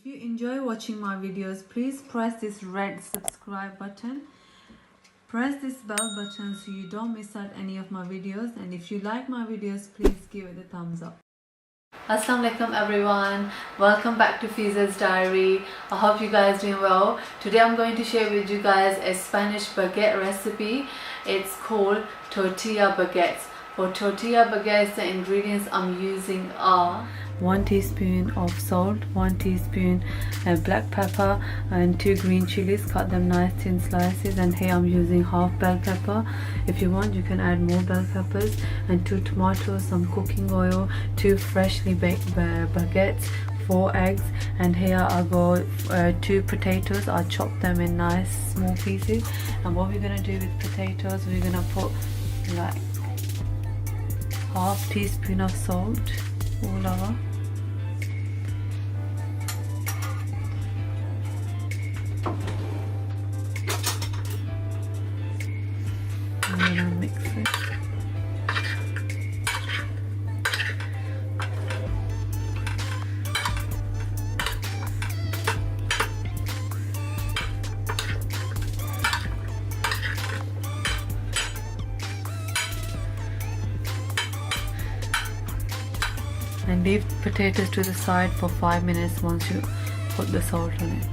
If you enjoy watching my videos, please press this red subscribe button. Press this bell button so you don't miss out any of my videos. And if you like my videos, please give it a thumbs up. Assalamu alaikum everyone, welcome back to Fiza's Diary. I hope you guys doing well. Today I'm going to share with you guys a Spanish baguette recipe. It's called tortilla baguettes. For tortilla baguettes, the ingredients I'm using are 1 teaspoon of salt, 1 teaspoon black pepper and 2 green chilies. Cut them nice thin slices, and here I'm using half bell pepper. If you want, you can add more bell peppers, and 2 tomatoes, some cooking oil, 2 freshly baked baguettes, 4 eggs, and here I got 2 potatoes. I chopped them in nice small pieces. And what we're gonna do with potatoes, we're gonna put like half teaspoon of salt all over. I'm gonna mix it. And leave potatoes to the side for 5 minutes once you put the salt on it.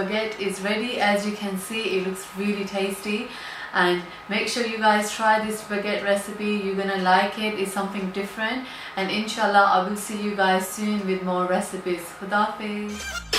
baguette is ready. As you can see, it looks really tasty, and make sure you guys try this baguette recipe. You're gonna like it. It's something different, and inshallah I will see you guys soon with more recipes. Khuda Hafiz.